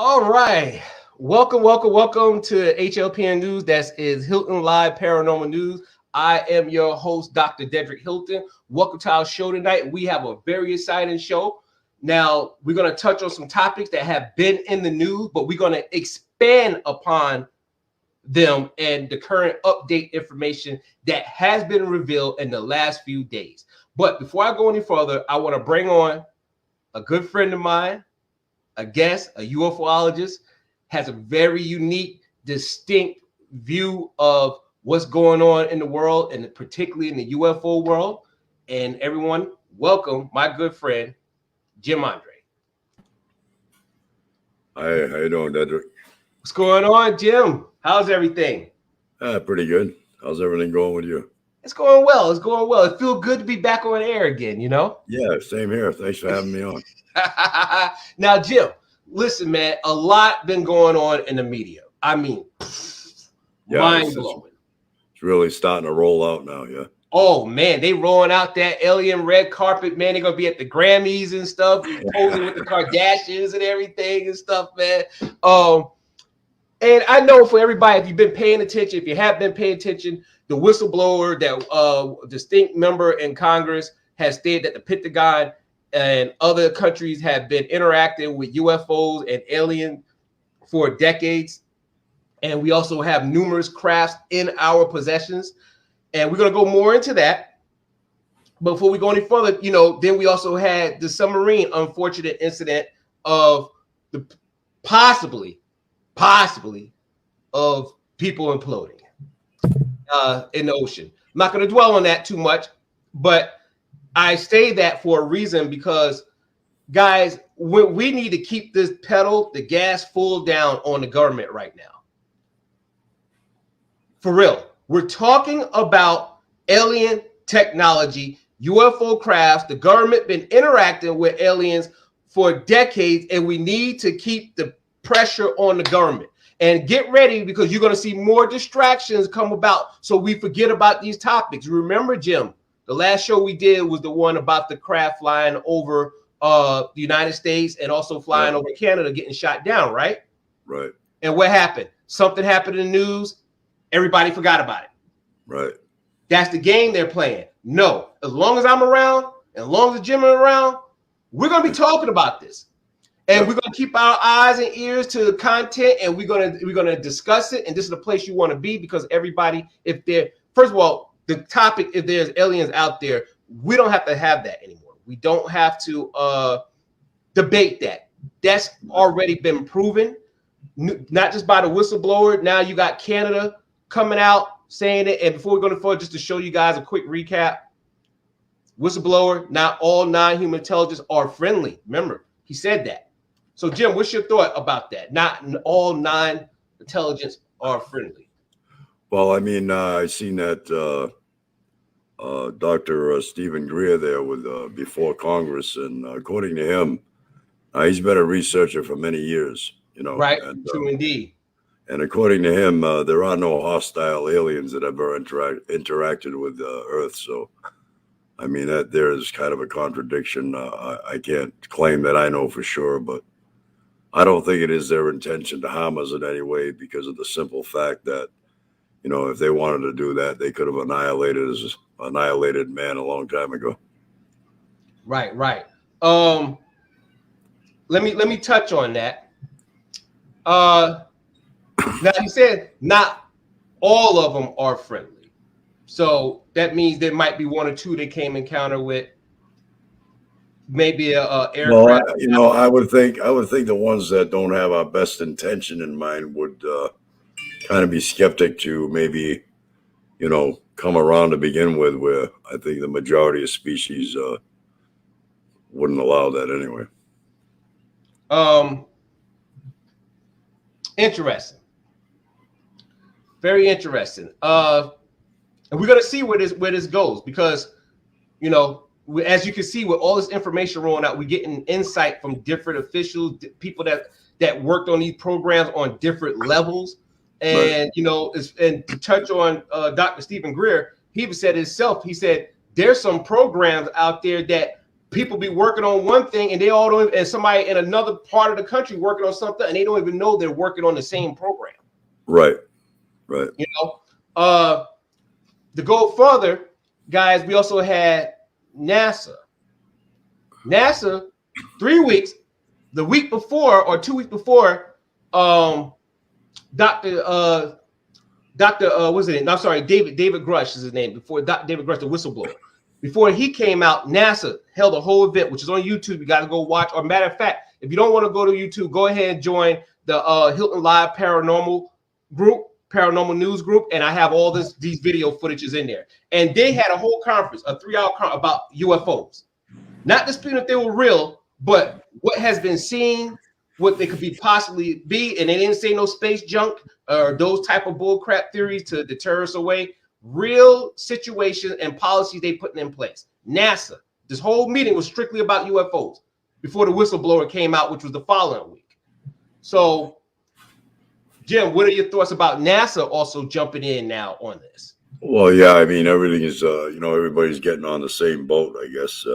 All right. Welcome to HLPN News. That is Hilton Live Paranormal News. I am your host, Dr. Dedrick Hilton. Welcome to our show tonight. We have a very exciting show. Now, we're going to touch on some topics that have been in the news, but we're going to expand upon them and the current update information that has been revealed in the last few days. But before I go any further, I want to bring on a good friend of mine, a guest, a UFOologist, has a very unique, distinct view of what's going on in the world, and particularly in the UFO world. And everyone, welcome my good friend, Jim Andre. Hi, how you doing, Dedrick? What's going on, Jim? How's everything? Pretty good. How's everything going with you? It's going well. It's going well. It feels good to be back on air again, you know? Yeah, same here. Thanks for having me on. Now, Jim, listen, man, a lot been going on in the media. I mean, mind blowing. It's really starting to roll out now, yeah. Oh man, they rolling out that alien red carpet, man. They're gonna be at the Grammys and stuff, posing with the Kardashians and everything and stuff, man. And I know for everybody, if you've been paying attention, if you have been paying attention, the whistleblower, that distinct member in Congress, has stated that the Pentagon and other countries have been interacting with UFOs and aliens for decades. And we also have numerous crafts in our possessions. And we're going to go more into that. But before we go any further, then we also had the submarine unfortunate incident of the possibly of people imploding in the ocean. I'm not going to dwell on that too much, but I say that for a reason, because guys, we need to keep this the gas full down on the government right now. For real. We're talking about alien technology, UFO crafts. The government been interacting with aliens for decades, and we need to keep the pressure on the government. And get ready, because you're going to see more distractions come about, so we forget about these topics. Remember, Jim, the last show we did was the one about the craft flying over the United States and also flying over Canada, getting shot down, right? Right. And what happened? Something happened in the news. Everybody forgot about it. Right. That's the game they're playing. No, as long as I'm around, as long as Jim is around, we're going to be talking about this. And we're going to keep our eyes and ears to the content, and we're going to discuss it. And this is the place you want to be, because everybody, first of all, the topic, if there's aliens out there, we don't have to have that anymore. We don't have to debate that. That's already been proven, not just by the whistleblower. Now you got Canada coming out saying it. And before we go to forward, just to show you guys a quick recap, whistleblower, not all non-human intelligence are friendly. Remember, he said that. So, Jim, what's your thought about that? Not all non-intelligence are friendly. Well, I mean, I seen that Dr. Stephen Greer there with before Congress, and according to him, he's been a researcher for many years. Right? And, true indeed. And according to him, there are no hostile aliens that ever interacted with Earth. So, I mean, that there is kind of a contradiction. I can't claim that I know for sure, but I don't think it is their intention to harm us in any way, because of the simple fact that, if they wanted to do that, they could have annihilated man a long time ago. Right. Let me touch on that. Now, you said not all of them are friendly, so that means there might be one or two they came encounter with. Maybe a aircraft. Well, I would think the ones that don't have our best intention in mind would kind of be skeptic to maybe, come around to begin with. Where I think the majority of species wouldn't allow that anyway. Interesting. Very interesting. And we're gonna see where this goes, because as you can see, with all this information rolling out, we're getting insight from different officials, people that worked on these programs on different levels. And, right. And to touch on Dr. Stephen Greer, he even said himself, he said, there's some programs out there that people be working on one thing and they all don't, and somebody in another part of the country working on something and they don't even know they're working on the same program. Right. You know, to go further, guys, we also had NASA. NASA, 3 weeks, the week before or 2 weeks before, David Grush is his name. Before David Grush, the whistleblower, before he came out, NASA held a whole event, which is on YouTube. You got to go watch. Or matter of fact, if you don't want to go to YouTube, go ahead and join the Hilton Live Paranormal group, Paranormal News group, and I have all these video footages in there. And they had a whole conference, a 3-hour conference about UFOs. Not disputing if they were real, but what has been seen, what they could be possibly be, and they didn't say no space junk or those type of bullcrap theories to deter us away. Real situations and policies they putting in place. NASA, this whole meeting was strictly about UFOs before the whistleblower came out, which was the following week. So, Jim, what are your thoughts about NASA also jumping in now on this? Well, yeah, I mean, everything is, everybody's getting on the same boat, I guess.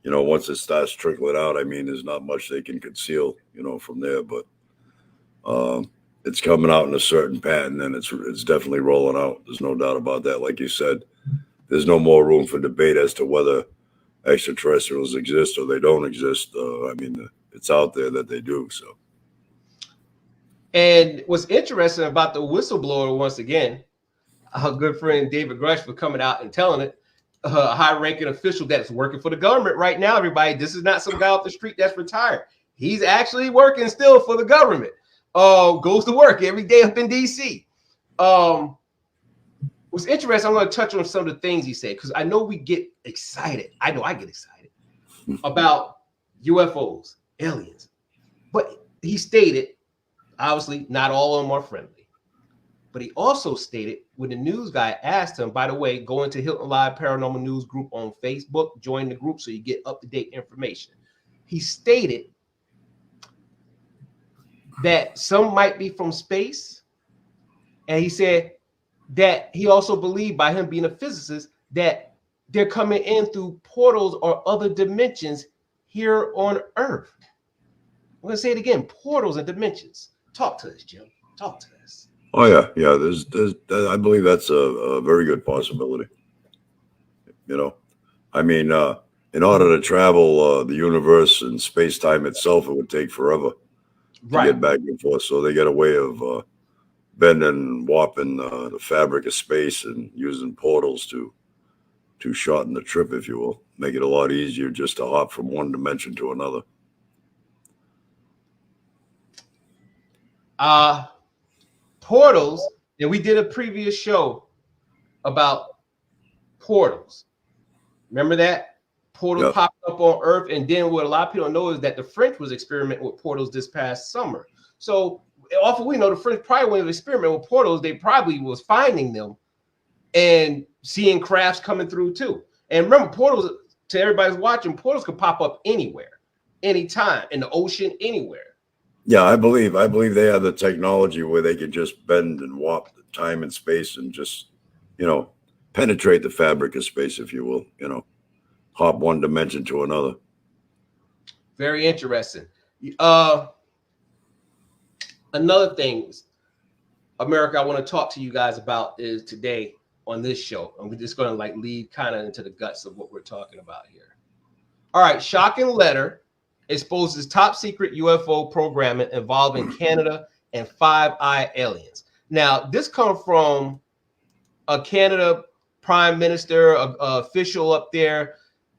Once it starts trickling out, I mean, there's not much they can conceal, from there. But it's coming out in a certain pattern, and it's definitely rolling out. There's no doubt about that. Like you said, there's no more room for debate as to whether extraterrestrials exist or they don't exist. It's out there that they do. So. And what's interesting about the whistleblower, once again, our good friend David Grush for coming out and telling it, a high-ranking official that's working for the government right now, everybody. This is not some guy off the street that's retired. He's actually working still for the government. Goes to work every day up in D.C. What's interesting, I'm going to touch on some of the things he said, because I know we get excited. I know I get excited about UFOs, aliens. But he stated, obviously, not all of them are friendly. But he also stated, when the news guy asked him, by the way, go into Hilton Live Paranormal News group on Facebook, join the group so you get up-to-date information. He stated that some might be from space. And he said that he also believed, by him being a physicist, that they're coming in through portals or other dimensions here on Earth. I'm going to say it again, portals and dimensions. Talk to us, Jim. Talk to us. Oh yeah. There's I believe that's a very good possibility. In order to travel the universe and space-time itself, it would take forever to get back and forth. So they get a way of bending and warping the fabric of space and using portals to shorten the trip, if you will, make it a lot easier just to hop from one dimension to another. Portals, and we did a previous show about portals. Remember that? Portals popped up on Earth, and then what a lot of people don't know is that the French was experimenting with portals this past summer. So, off of we know, the French probably when they experiment with portals, they probably was finding them and seeing crafts coming through too. And remember, portals, to everybody's watching, portals could pop up anywhere, anytime, in the ocean, anywhere. Yeah, I believe they have the technology where they can just bend and warp the time and space and just, penetrate the fabric of space, if you will, hop one dimension to another. Very interesting. Another thing, America, I want to talk to you guys about is today on this show, and we're just going to lead kind of into the guts of what we're talking about here. All right, shocking letter exposes top secret UFO programming involving Canada and Five-Eye aliens. Now, this comes from a Canada prime minister, a official up there,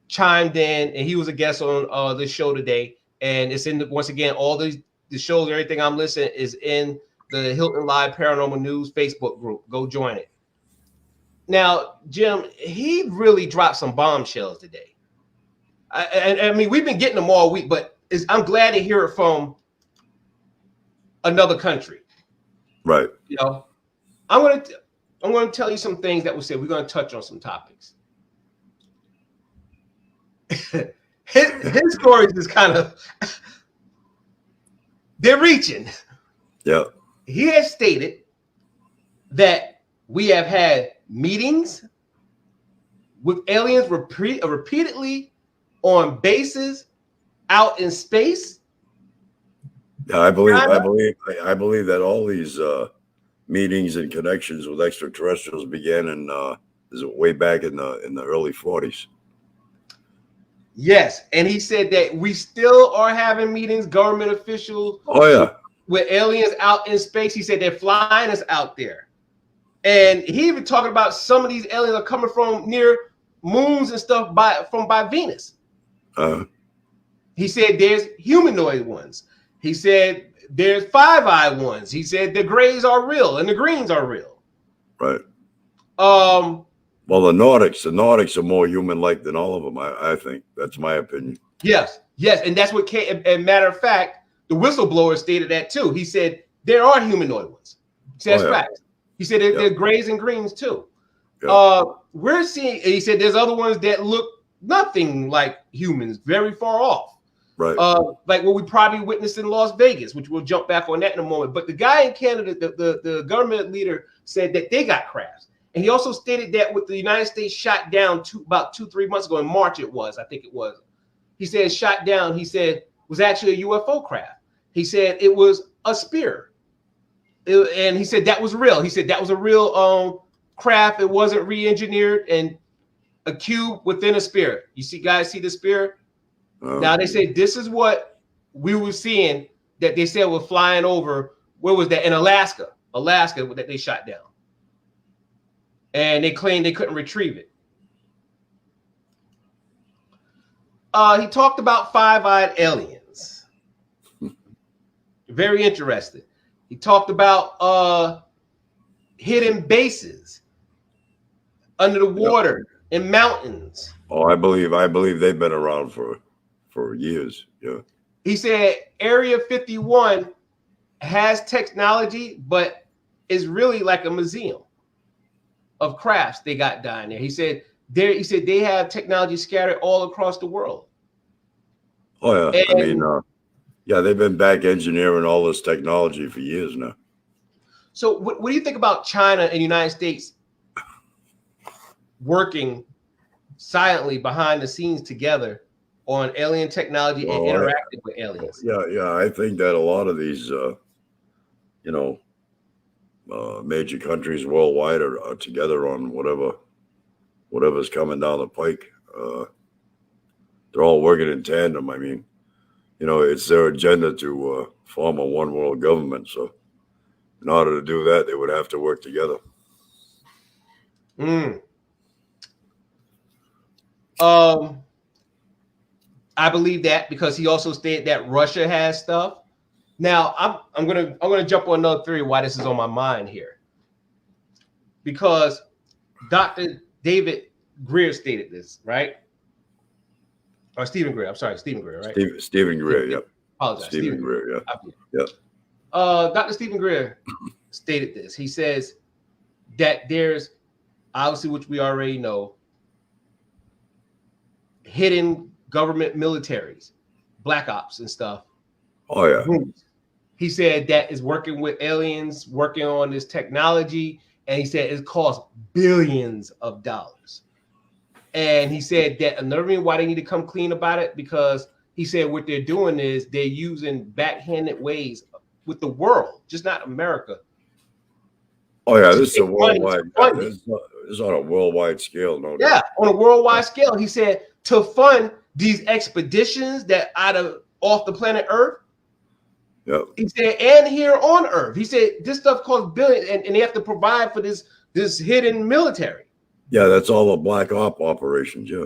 chimed in, and he was a guest on this show today. And it's in once again, all the shows, everything I'm listening is in the Hilton Live Paranormal News Facebook group. Go join it. Now, Jim, he really dropped some bombshells today. I mean, we've been getting them all week, but I'm glad to hear it from another country. Right. I'm going to tell you some things that we said. We're going to touch on some topics. his stories is kind of, they're reaching. Yeah. He has stated that we have had meetings with aliens repeatedly on bases out in space. Yeah, I believe that all these meetings and connections with extraterrestrials began in way back in the early 40s. Yes, and he said that we still are having meetings, government officials. Oh yeah, with aliens out in space. He said they're flying us out there, and he even talking about some of these aliens are coming from near moons and stuff by Venus. He said there's humanoid ones. He said there's five-eyed ones. He said the grays are real and the greens are real. Right. Well, the Nordics are more human-like than all of them. I think that's my opinion. Yes, and that's what came. And matter of fact, the whistleblower stated that too. He said there are humanoid ones. He said that's facts. He said they're grays and greens too. We're seeing. He said there's other ones that look nothing like humans, very far off. Right. Like what we probably witnessed in Las Vegas, which we'll jump back on that in a moment. But the guy in Canada, the government leader, said that they got crafts. And he also stated that with the United States shot down about 2-3 months ago in March, I think it was. He said shot down. He said was actually a UFO craft. He said it was a spear, and he said that was real. He said that was a real craft. It wasn't re-engineered, and a cube within a spear. You see, guys, see the spear? Now they say this is what we were seeing that they said was flying over. Where was that? In Alaska that they shot down. And they claimed they couldn't retrieve it. He talked about five-eyed aliens. Very interesting. He talked about hidden bases under the water in mountains. Oh, I believe they've been around for years. Yeah. He said Area 51 has technology, but is really like a museum of crafts they got down there. He said they have technology scattered all across the world. Oh yeah, and, I mean, they've been back engineering all this technology for years now. So, what do you think about China and the United States working silently behind the scenes together on alien technology and interacting with aliens? Yeah, I think that a lot of these, major countries worldwide are together on whatever's coming down the pike. They're all working in tandem. I mean, it's their agenda to form a one world government. So in order to do that, they would have to work together. I believe that because he also stated that Russia has stuff. Now I'm gonna jump on another theory why this is on my mind here. Because Dr. David Greer stated this, right? Or Stephen Greer. I'm sorry, Stephen Greer, right? Stephen Greer, yep. Apologize. Stephen Greer, yeah. Dr. Stephen Greer stated this. He says that there's obviously, which we already know, hidden government militaries, black ops and stuff. Oh yeah. He said that is working with aliens, working on this technology, and he said it costs billions of dollars. And he said that another reason why they need to come clean about it, because he said what they're doing is they're using backhanded ways with the world, just not America. Oh yeah, this is a worldwide. This is on a worldwide scale, no doubt. Yeah, on a worldwide scale. He said to fund these expeditions that off the planet Earth. Yeah. He said, and here on Earth, he said this stuff costs billions, and they have to provide for this hidden military. Yeah, that's all the black op operations. Yeah.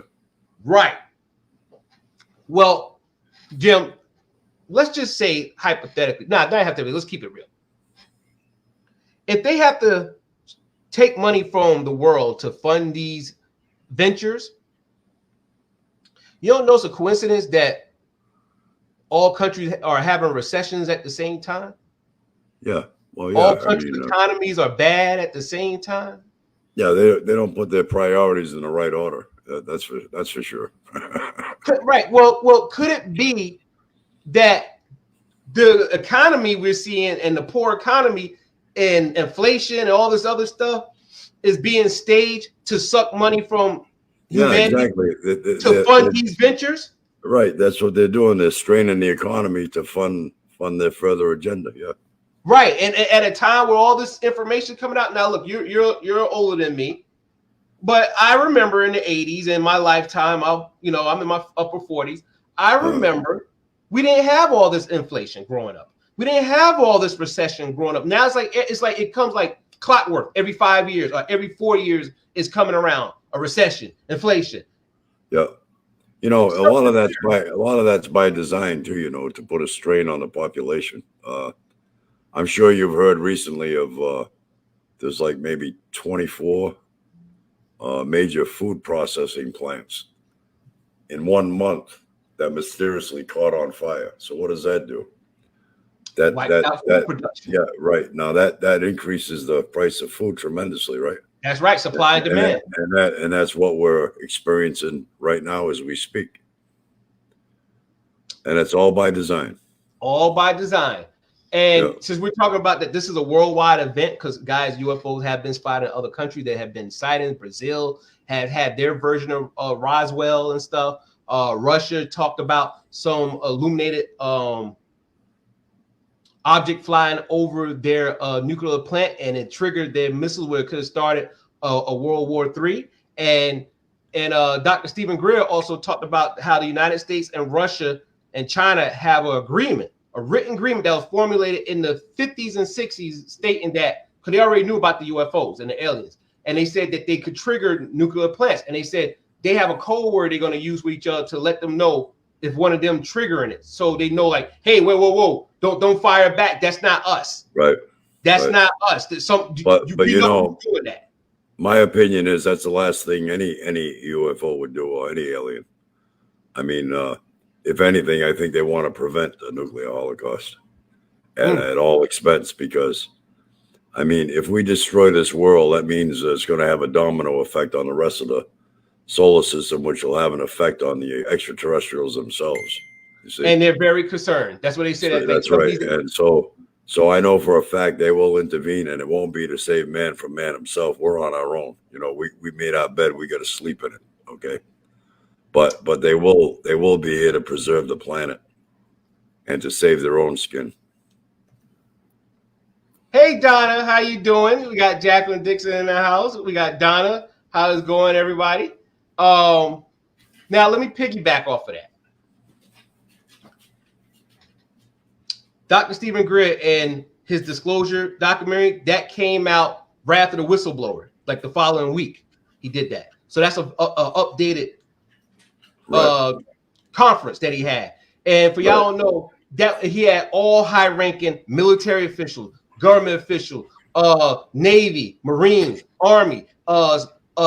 Right. Well, Jim, let's just say hypothetically. Not hypothetically. Let's keep it real. If they have to take money from the world to fund these ventures, you don't know it's a coincidence that all countries are having recessions at the same time? Yeah. Well, yeah. All countries' economies are bad at the same time? Yeah, they don't put their priorities in the right order. That's for sure. Right. Well, could it be that the economy we're seeing and the poor economy and inflation and all this other stuff is being staged to suck money from Yeah, humanity exactly. to fund these ventures. Right. That's what they're doing. They're straining the economy to fund their further agenda. Yeah. Right, and at a time where all this information coming out now, look, you're older than me, but I remember in the '80s, in my lifetime, I'm in my upper 40s. I remember we didn't have all this inflation growing up. We didn't have all this recession growing up. Now it's like it comes like clockwork every 5 years or every 4 years is coming around a recession, inflation. Yeah. You know, a lot of that's by design too. You know, to put a strain on the population. I'm sure you've heard recently of there's like maybe 24 major food processing plants in 1 month that mysteriously caught on fire. So what does that do? That Production. Yeah, right. Now that increases the price of food tremendously, right? That's right, supply and demand. And that's what we're experiencing right now as we speak. And it's all by design. All by design. And since we're talking about that, this is a worldwide event because, guys, UFOs have been spotted in other countries that have been sighted. Brazil have had their version of Roswell and stuff. Russia talked about some illuminated object flying over their nuclear plant, and it triggered their missiles where it could have started a World War III. And Dr. Stephen Greer also talked about how the United States and Russia and China have an agreement, a written agreement that was formulated in the 50s and 60s, stating that because they already knew about the UFOs and the aliens, and they said that they could trigger nuclear plants, and they said they have a code word they're going to use with each other to let them know if one of them triggering it, so they know, like, hey, whoa, don't fire back. That's not us. Right. That's not us. But you know, doing that. My opinion is that's the last thing any UFO would do, or any alien. I mean, if anything, I think they want to prevent a nuclear holocaust at all expense, because, I mean, if we destroy this world, that means it's going to have a domino effect on the rest of the solar system, which will have an effect on the extraterrestrials themselves. You see? And they're very concerned. That's what they said. That's right. And so I know for a fact they will intervene, and it won't be to save man from man himself. We're on our own. You know, we made our bed. We got to sleep in it. Okay. But they will be here to preserve the planet and to save their own skin. Hey, Donna, how you doing? We got Jacqueline Dixon in the house. We got Donna. How is it going, everybody? Now let me piggyback off of that. Dr. Stephen Greer and his disclosure documentary that came out right after the whistleblower, like the following week. He did that. So that's a updated conference that he had. And for y'all don't know, that he had all high-ranking military officials, government officials, Navy, Marines, Army,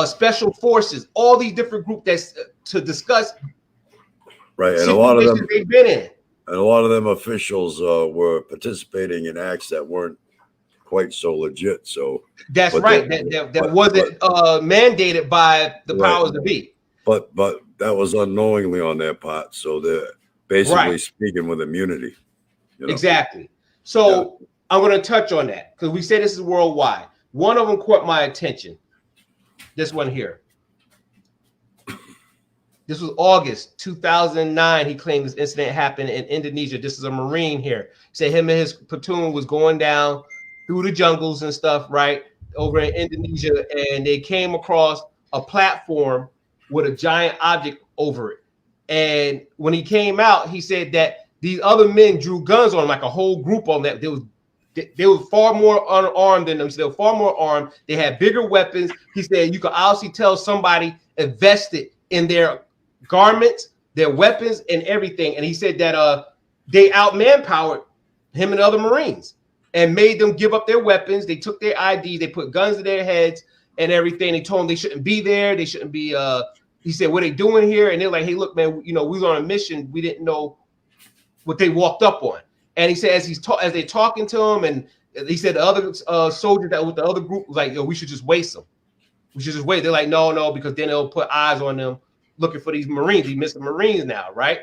Special Forces, all these different groups that's to discuss. Right, and a lot of them they've been in. And a lot of them officials were participating in acts that weren't quite so legit. So that's right. That wasn't mandated by the powers that be. But that was unknowingly on their part. So they're basically speaking with immunity. You know? Exactly. So I'm going to touch on that because we say this is worldwide. One of them caught my attention. This one here. This was August 2009. He claimed this incident happened in Indonesia. This is a Marine here. He said him and his platoon was going down through the jungles and stuff, right, over in Indonesia, and they came across a platform with a giant object over it. And when he came out, he said that these other men drew guns on him, like a whole group on that. They were far more unarmed than them. So they were far more armed. They had bigger weapons. He said you could obviously tell somebody invested in their garments, their weapons, and everything. And he said that they out-manpowered him and other Marines and made them give up their weapons. They took their ID, they put guns to their heads and everything. They told them they shouldn't be there. They shouldn't be. He said, "What are they doing here?" And they're like, "Hey, look, man, you know, we was on a mission. We didn't know what they walked up on." And he said, as they're talking to him, and he said the other soldier that with the other group was like, "Yo, we should just waste them. We should just wait." They're like, "No, because then they'll put eyes on them, looking for these Marines. These missing Marines now, right?"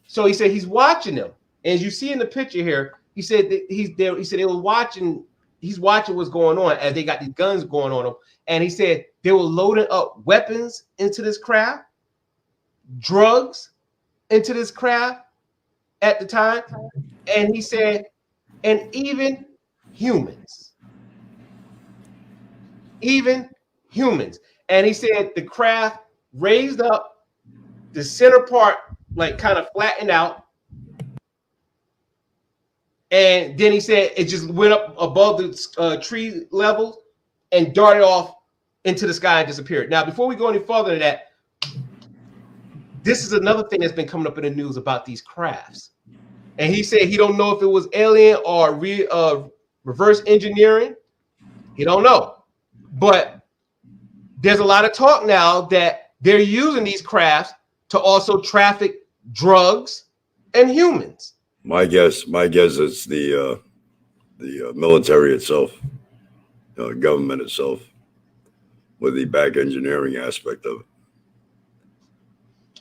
So he said he's watching them, and as you see in the picture here, he said that he's there. He said they were watching. He's watching what's going on as they got these guns going on them, and he said they were loading up weapons into this craft, drugs into this craft at the time. And he said, and even humans. Even humans. And he said the craft raised up, the center part like kind of flattened out. And then he said it just went up above the tree levels and darted off into the sky and disappeared. Now, before we go any further than that, this is another thing that's been coming up in the news about these crafts. And he said he don't know if it was alien or reverse engineering. He don't know. But there's a lot of talk now that they're using these crafts to also traffic drugs and humans. My guess is the military itself, government itself, with the back engineering aspect of it.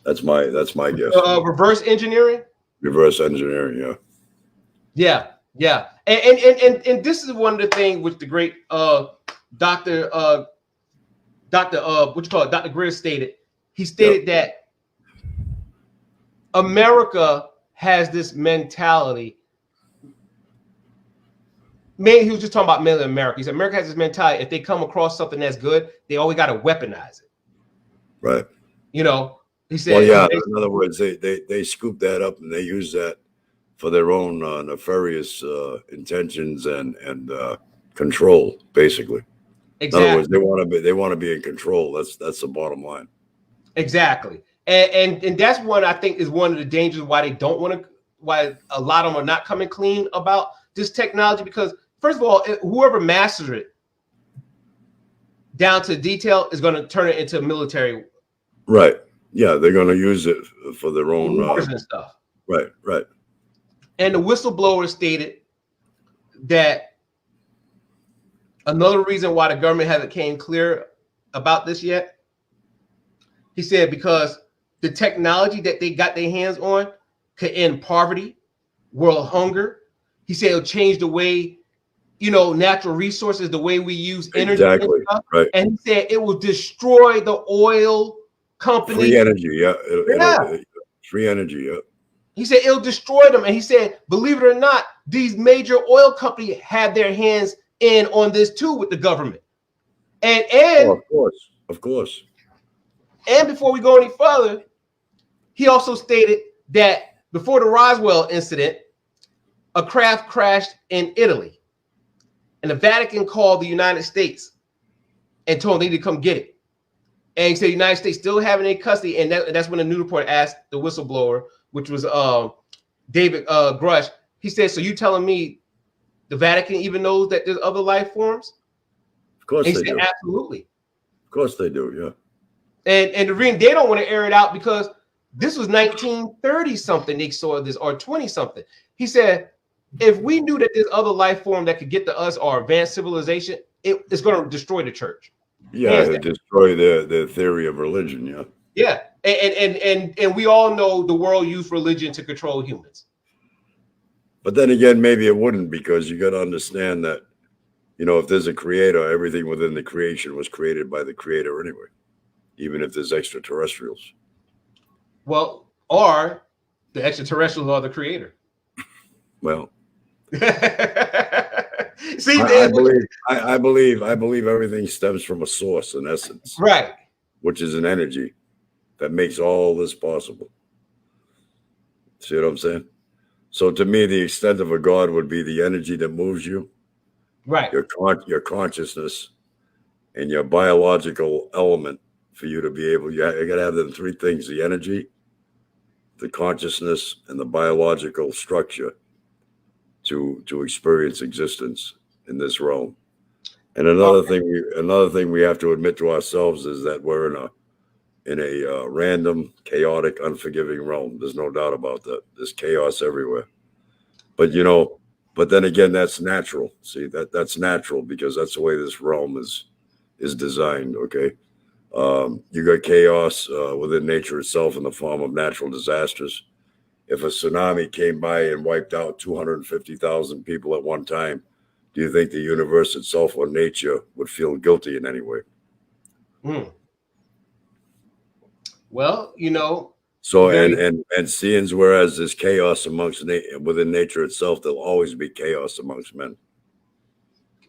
That's my guess. Reverse engineering. Reverse engineering, yeah. And this is one of the things which the great Dr. Greer stated. He stated that America has this mentality. Mainly, he was just talking about mainly America. He said America has this mentality. If they come across something that's good, they always got to weaponize it. Right. He said. Well, yeah. In other words, they scoop that up and they use that for their own nefarious intentions and control, basically. Exactly. In other words, they want to be in control. That's the bottom line. Exactly. And that's one I think is one of the dangers why they don't want to, why a lot of them are not coming clean about this technology, because first of all, whoever masters it down to detail is going to turn it into military. Right. Yeah, they're going to use it for their own wars and stuff. Right. And the whistleblower stated that another reason why the government hasn't came clear about this yet, he said, because the technology that they got their hands on could end poverty, world hunger. He said it'll change the way, natural resources, the way we use energy. Exactly. And stuff. Right. And he said it will destroy the oil company. Free energy, yeah. Free energy, yeah. He said it'll destroy them. And he said, believe it or not, these major oil companies had their hands in on this too with the government. And of course. And before we go any further, he also stated that before the Roswell incident, a craft crashed in Italy, and the Vatican called the United States and told them they need to come get it. And he said the United States still having in custody, and that's when the news report asked the whistleblower, which was David Grush. He said, "So you telling me the Vatican even knows that there's other life forms?" Of course and they said, do. Absolutely. Of course they do, yeah. And the reason they don't want to air it out because this was 1930 something they saw this, or 20 something. He said, if we knew that there's other life form that could get to us or advanced civilization, it's going to destroy the church. Yeah, it destroy their theory of religion, yeah. Yeah, and we all know the world used religion to control humans. But then again, maybe it wouldn't, because you got to understand that, if there's a creator, everything within the creation was created by the creator anyway, even if there's extraterrestrials. Well, or the extraterrestrials are the creator. Well, see, I believe everything stems from a source, in essence, right? Which is an energy that makes all this possible. See what I'm saying? So to me, the extent of a God would be the energy that moves you, right? Your consciousness and your biological element for you to be able. You got to have them three things: the energy, the consciousness, and the biological structure to experience existence in this realm. And another thing we have to admit to ourselves is that we're in a random, chaotic, unforgiving realm. There's no doubt about that. There's chaos everywhere. But but then again, that's natural. See, that's natural because that's the way this realm is designed. Okay, you got chaos within nature itself in the form of natural disasters. If a tsunami came by and wiped out 250,000 people at one time, do you think the universe itself or nature would feel guilty in any way? Mm. Well, you know, So very and seeing whereas there's chaos amongst within nature itself, there'll always be chaos amongst men.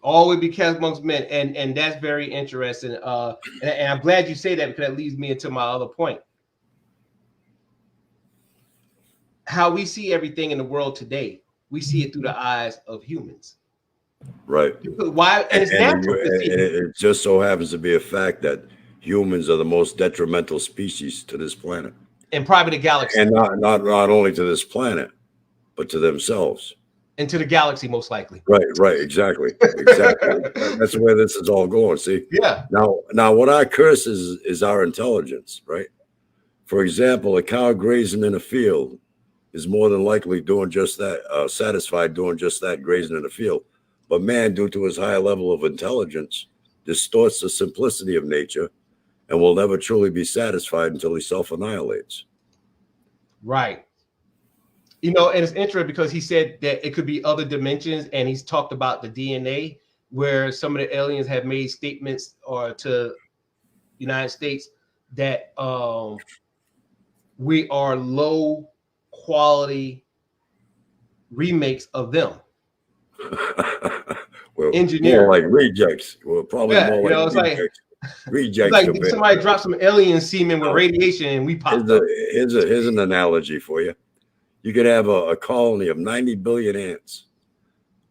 always be cast amongst men, and that's very interesting. And I'm glad you say that because that leads me into my other point. How we see everything in the world today, we see it through the eyes of humans. Right. Why? And it's natural to see. It just so happens to be a fact that humans are the most detrimental species to this planet, And probably the galaxy, and not only to this planet, but to themselves. into the galaxy, most likely. Right, exactly. That's where this is all going. See, Yeah. Now, what I curse is our intelligence, right? For example, a cow grazing in a field is more than likely doing just that, satisfied doing just that, grazing in a field. But man, due to his high level of intelligence, distorts the simplicity of nature and will never truly be satisfied until he self-annihilates. Right. You know, and it's interesting because he said that it could be other dimensions, and he's talked about the DNA, where some of the aliens have made statements or to the United States that we are low quality remakes of them. Well, Engineer, more like rejects. Well, probably yeah, more you know, like rejects. Rejects like compared. somebody dropped some alien semen with radiation, and we popped up. Here's an analogy for you. You could have a colony of 90 billion ants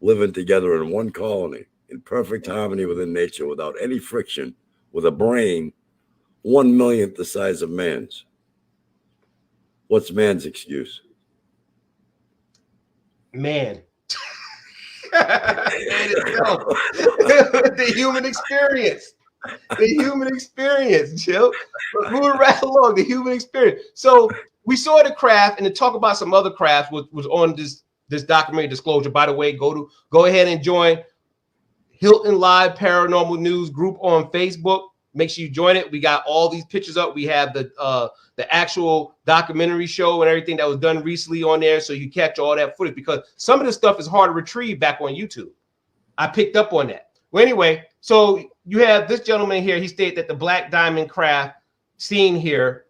living together in one colony in perfect harmony within nature without any friction, with a brain 1/1,000,000th the size of man's. What's man's excuse? Man. Itself. The human experience. The human experience, Chill. Moving right along, the human experience. So we saw the craft, and to talk about some other crafts was on this documentary Disclosure. By the way, go ahead and join Hilton Live Paranormal News group on Facebook. Make sure you join it. We got all these pictures up. We have the actual documentary show and everything that was done recently on there, so you catch all that footage, because some of this stuff is hard to retrieve back on YouTube. I picked up on that. Well, anyway, so you have this gentleman here. He stated that the black diamond craft seen here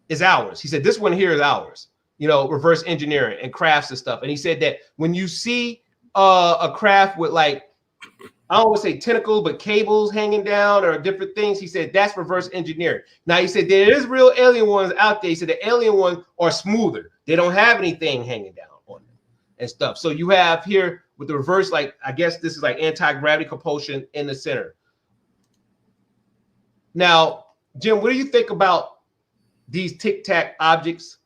is ours. He said this one here is ours. You know, reverse engineering and crafts and stuff. And he said that when you see a craft with, like, I don't want to say tentacles, but cables hanging down or different things, he said that's reverse engineering. Now, he said there is real alien ones out there. He said the alien ones are smoother. They don't have anything hanging down on them and stuff. So you have here with the reverse, like, I guess this is like anti-gravity compulsion in the center. Now, Jim, what do you think about these tic-tac objects?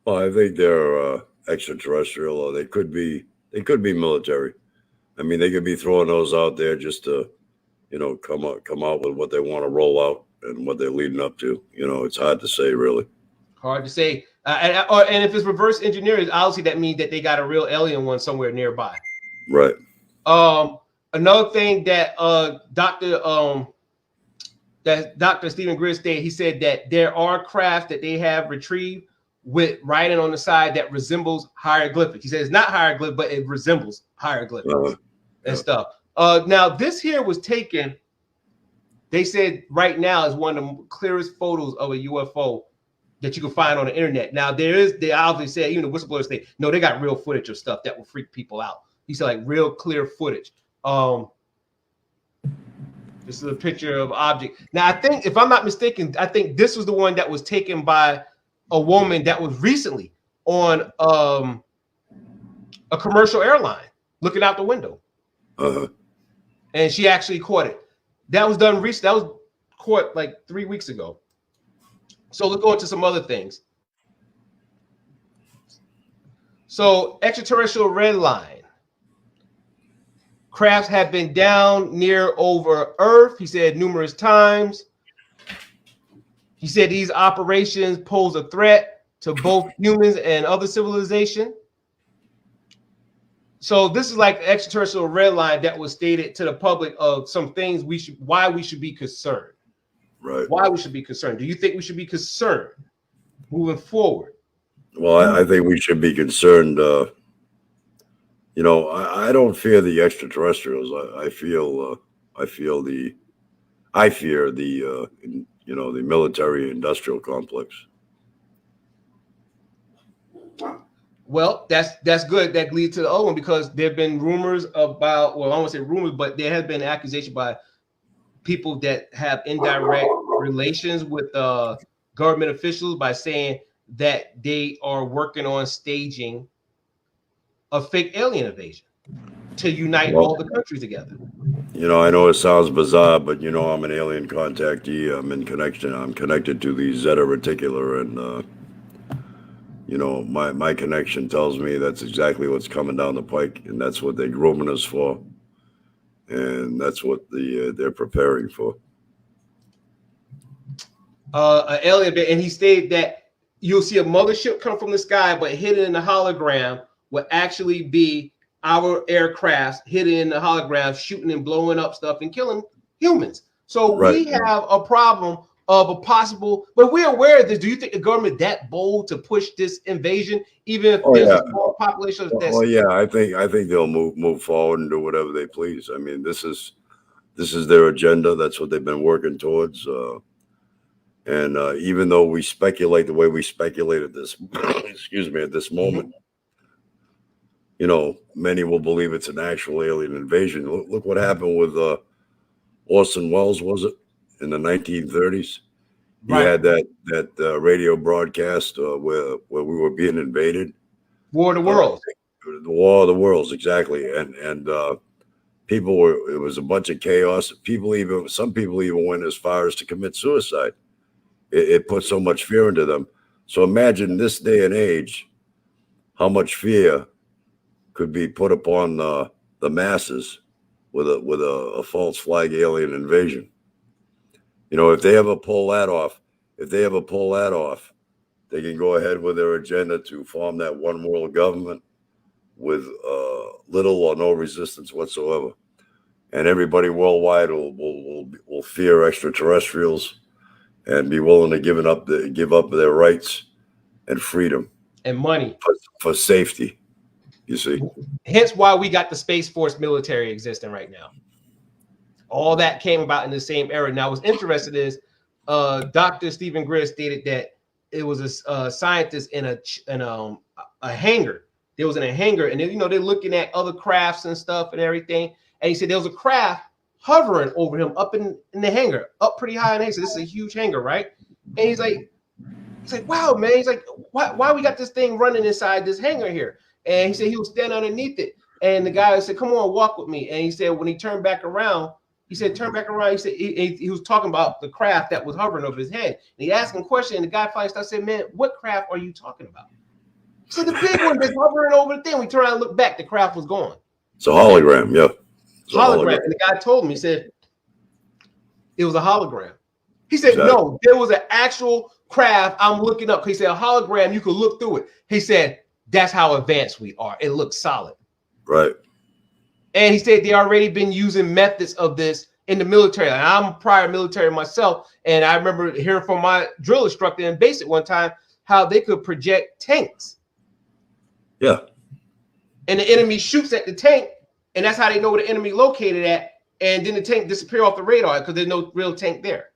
Well, I think they're extraterrestrial, or they could be military. I mean, they could be throwing those out there just to, you know, come out with what they want to roll out and what they're leading up to. You know, it's hard to say, really. Hard to say. And if it's reverse engineering, obviously that means that they got a real alien one somewhere nearby. Right. Another thing that Dr. Stephen Greer stated, he said that there are crafts that they have retrieved with writing on the side that resembles hieroglyphics. He says it's not hieroglyphic, but it resembles hieroglyphics and stuff. Now, this here was taken, they said right now is one of the clearest photos of a UFO that you can find on the internet. Now, they obviously said, even the whistleblowers say, no, they got real footage of stuff that will freak people out. He said, like, real clear footage. This is a picture of object. Now, I think, if I'm not mistaken, I think this was the one that was taken by a woman that was recently on a commercial airline looking out the window. And she actually caught it. That was done recently. That was caught like 3 weeks ago. So let's go into some other things. So extraterrestrial red line. Crafts have been down near over Earth, he said, numerous times. He said these operations pose a threat to both humans and other civilization. So this is like the extraterrestrial red line that was stated to the public of some things why we should be concerned. Right. Why we should be concerned. Do you think we should be concerned moving forward? Well, I think we should be concerned. You know, I don't fear the extraterrestrials. I feel I fear the the military industrial complex. Well, that's good. That leads to the other one because there have been rumors about, well, I won't say rumors, but there has been accusation by people that have indirect relations with government officials by saying that they are working on staging a fake alien invasion to unite all the countries together. I know it sounds bizarre, but I'm an alien contactee. I'm in connection. I'm connected to the Zeta Reticular, and my connection tells me that's exactly what's coming down the pike, and that's what they're grooming us for, and that's what they're preparing for. An alien, and he stated that you'll see a mothership come from the sky, but hidden in the hologram will actually be our aircrafts hidden in the hologram, shooting and blowing up stuff and killing humans. So we have a problem of a possible, but we're aware of this. Do you think the government that bold to push this invasion, even if there's a small population? Yeah, I think they'll move forward and do whatever they please. I mean, this is their agenda. That's what they've been working towards. And even though we speculate the way we speculate at this, excuse me, at this moment, many will believe it's an actual alien invasion. Look what happened with Orson Welles, was it, in the 1930s? He had that radio broadcast where we were being invaded. War of the Worlds. The War of the Worlds, exactly. And people it was a bunch of chaos. Some people even went as far as to commit suicide. It put so much fear into them. So imagine this day and age, how much fear could be put upon the masses with a false flag alien invasion. If they ever pull that off, they can go ahead with their agenda to form that one world government with little or no resistance whatsoever, and everybody worldwide will fear extraterrestrials and be willing to give up their rights and freedom and money for safety. You see, hence why we got the Space Force military existing right now. All that came about in the same era. Now, what's interesting is Dr. Stephen Greer stated that it was a scientist in a hangar. There was in a hangar, and they're looking at other crafts and stuff and everything. And he said there was a craft hovering over him up in the hangar, up pretty high in the hangar. So this is a huge hangar, right? And he's like, wow, man. He's like, why we got this thing running inside this hangar here? And he said he was standing underneath it. And the guy said, come on, walk with me. And he said, when he turned back around, he said, turn back around. He said he was talking about the craft that was hovering over his head. And he asked him a question, and the guy finally started saying, man, what craft are you talking about? He said, the big one that's hovering over the thing. We turned around and looked back. The craft was gone. It's a hologram, yeah. Hologram. And the guy told me, he said, it was a hologram. He said, no, there was an actual craft I'm looking up. He said, a hologram, you could look through it. He said, that's how advanced we are. It looks solid. Right. And he said they already been using methods of this in the military. And I'm prior military myself. And I remember hearing from my drill instructor in basic one time how they could project tanks. Yeah. And the enemy shoots at the tank. And that's how they know where the enemy located at. And then the tank disappear off the radar because there's no real tank there.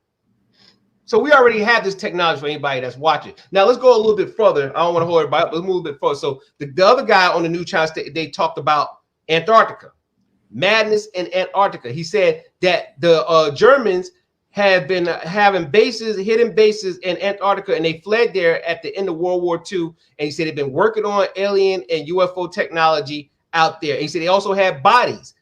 So we already have this technology for anybody that's watching. Now let's go a little bit further. I don't want to hold everybody up, but let's move a bit further. So the other guy on the new channel, they talked about Antarctica, madness in Antarctica. He said that the Germans have been having hidden bases in Antarctica, and they fled there at the end of World War II. And he said they've been working on alien and UFO technology out there. And he said they also had bodies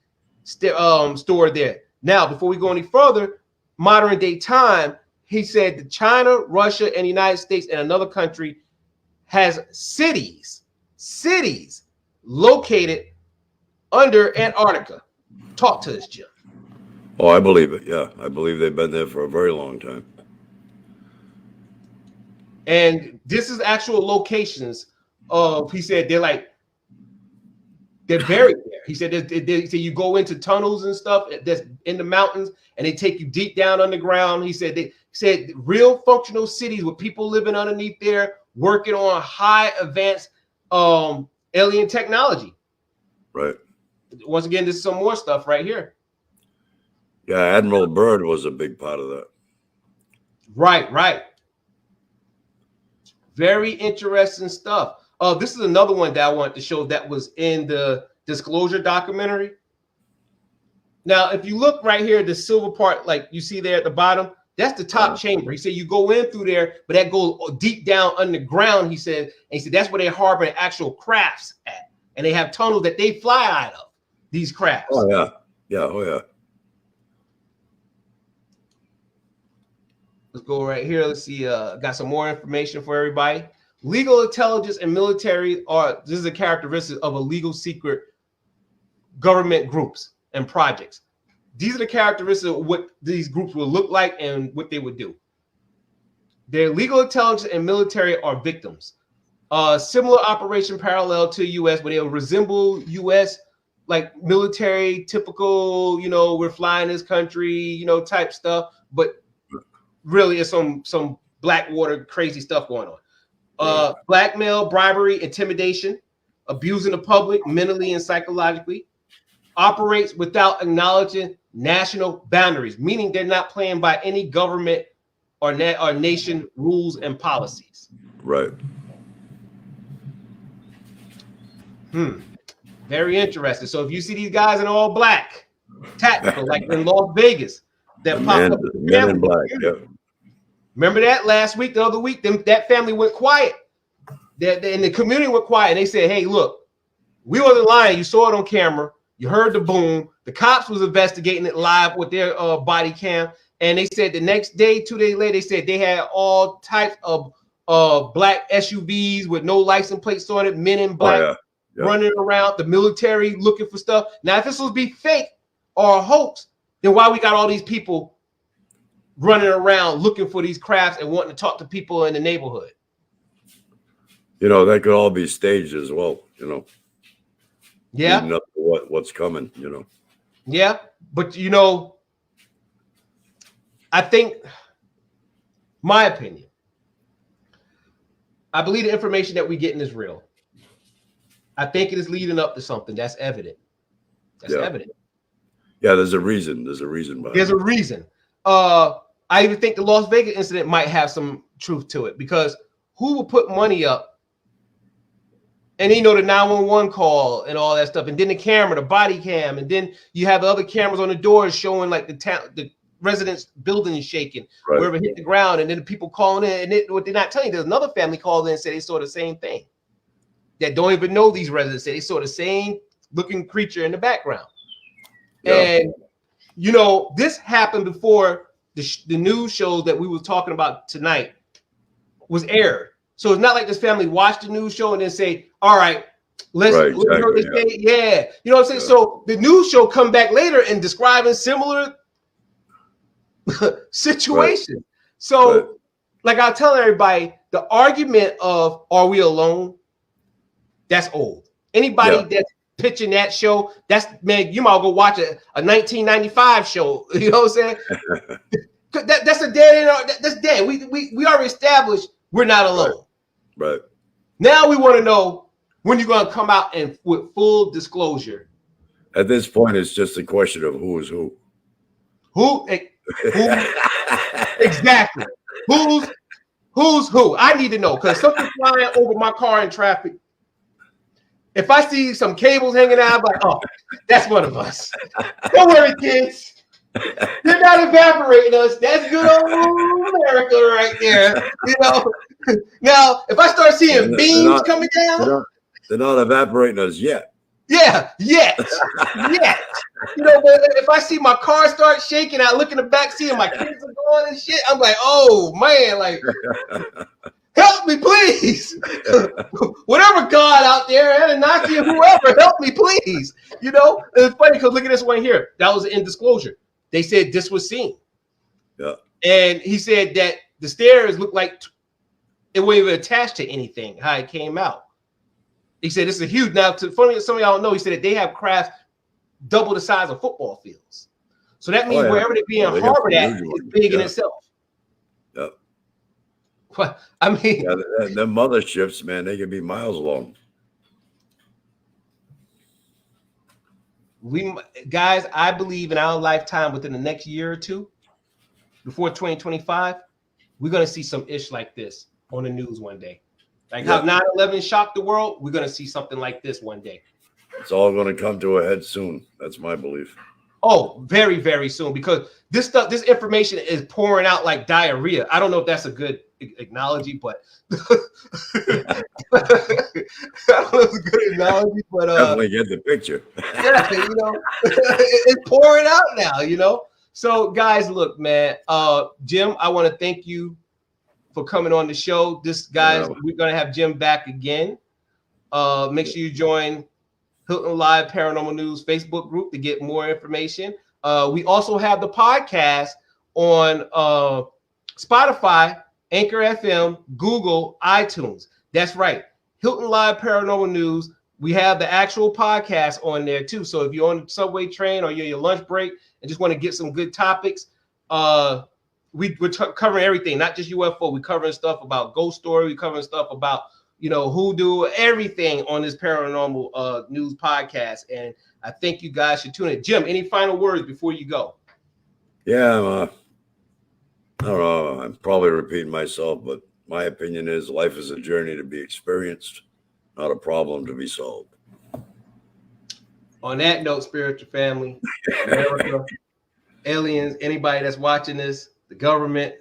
stored there. Now, before we go any further, modern day time, he said that China, Russia, and the United States and another country has cities located under Antarctica. Talk to us, Jim. Oh, I believe it. Yeah, I believe they've been there for a very long time. And this is actual locations of, he said, they're buried there. He said, you go into tunnels and stuff that's in the mountains, and they take you deep down underground. He said real functional cities with people living underneath there, working on high advanced alien technology. Right. Once again, this is some more stuff right here. Yeah, Admiral Byrd was a big part of that. Right, right. Very interesting stuff. This is another one that I wanted to show that was in the disclosure documentary. Now, if you look right here, the silver part, like you see there at the bottom, that's the top chamber. He said you go in through there, but that goes deep down underground. He said, and he said that's where they harbor actual crafts at, and they have tunnels that they fly out of these crafts. Oh yeah, yeah, oh yeah. Let's go right here. Let's see. Got some more information for everybody. Legal intelligence and military are, this is a characteristic of a legal secret government groups and projects. These are the characteristics of what these groups will look like and what they would do. Their legal intelligence and military are victims. Similar operation parallel to U.S., but they'll resemble U.S. like military, typical, you know, we're flying this country, you know, type stuff. But really, it's some Blackwater crazy stuff going on. Blackmail, bribery, intimidation, abusing the public mentally and psychologically. Operates without acknowledging national boundaries, meaning they're not playing by any government or nation rules and policies. Right. Very interesting. So if you see these guys in all black, tactical, like in Las Vegas, that popped up. Men in black. Yeah. Remember that last week, the other week, that family went quiet. And the community went quiet. And they said, hey, look, we wasn't lying. You saw it on camera. You heard the boom. The cops was investigating it live with their body cam. And they said the next day, 2 days later, they said they had all types of black SUVs with no license plates on it, men in black running around, the military looking for stuff. Now, if this was be fake or a hoax, then why we got all these people running around looking for these crafts and wanting to talk to people in the neighborhood? You know, that could all be staged as well, you know. Yeah. Leading up to what's coming, you know. Yeah. But, you know, I think, my opinion, I believe the information that we're getting is real. I think it is leading up to something that's evident. That's evident. Yeah, there's a reason. There's a reason behind it. There's a reason. I even think the Las Vegas incident might have some truth to it, because who will put money up? And you know, the 911 call and all that stuff, and then the camera, the body cam, and then you have the other cameras on the doors showing like the residents' building is shaking, wherever it hit the ground, and then the people calling in, and what they're not telling you, there's another family called in and said they saw the same thing. That don't even know these residents, say they saw the same looking creature in the background. Yeah. And you know, this happened before the news show that we were talking about tonight was aired. So it's not like this family watched the news show and then say, all right, let's say, yeah. You know what I'm saying? So the news show come back later and describing similar situations. So like I'll tell everybody, the argument of are we alone? That's old. Anybody that's pitching that show, that's, man, you might go watch a 1995 show. You know what I'm saying? That's a dead end. That's dead. We already established we're not alone. Right. Now we want to know when you're going to come out and with full disclosure. At this point, it's just a question of who is who. Who exactly? Who's who? I need to know, because something's flying over my car in traffic. If I see some cables hanging out, I'm like, oh, that's one of us. Don't worry, kids. They're not evaporating us. That's good old America right there. You know. Now, if I start seeing beams coming down, they're not evaporating us yet. Yeah, yet. You know, but if I see my car start shaking, I look in the back seat and my kids are going and shit, I'm like, oh man, like, help me, please. Whatever God out there, Anunnaki, whoever, help me, please. You know, and it's funny because look at this one here. That was in disclosure. They said this was seen. Yeah. And he said that the stairs looked like it wasn't even attached to anything, how it came out. He said this is huge. Now, funny, some of y'all know, he said that they have crafts double the size of football fields. So that means wherever they're being harbored at is big in itself. Yeah. Well, I mean, the motherships, man, they can be miles long. Guys, I believe in our lifetime, within the next year or two, before 2025, we're gonna see some ish like this on the news one day. Like how 9/11 shocked the world, we're gonna see something like this one day. It's all going to come to a head soon. That's my belief. Oh, very, very soon, because this information is pouring out like diarrhea. I don't know if that's a good analogy, but I don't know if it's a good analogy, but definitely get the picture. Yeah, it's pouring out now, So, guys, look, man, Jim, I want to thank you for coming on the show. We're gonna have Jim back again. Make sure you join Hilton Live Paranormal News Facebook group to get more information. We also have the podcast on Spotify, Anchor FM, Google, iTunes. That's right. Hilton Live Paranormal News. We have the actual podcast on there too. So if you're on the subway train or you're your lunch break and just want to get some good topics, we're covering everything, not just UFO. We're covering stuff about ghost story. We're covering stuff about hoodoo, everything on this paranormal news podcast. And I think you guys should tune in. Jim, any final words before you go? Yeah, I don't know. I'm probably repeating myself, but my opinion is life is a journey to be experienced, not a problem to be solved. On that note, spiritual family, America, aliens, anybody that's watching this, the government,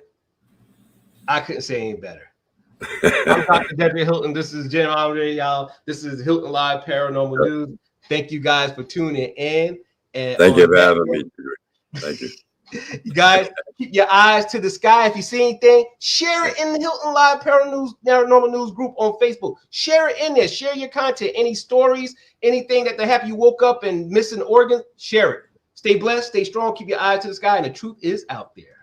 I couldn't say any better. I'm Dr. Deborah Hilton. This is Jim Andre, y'all. This is Hilton Live Paranormal News. Thank you guys for tuning in. And thank you for having me. Thank you. You guys, keep your eyes to the sky. If you see anything, share it in the Hilton Live Paranormal News group on Facebook. Share it in there. Share your content. Any stories, anything that happened, you woke up and missing organs, share it. Stay blessed, stay strong, keep your eyes to the sky, and the truth is out there.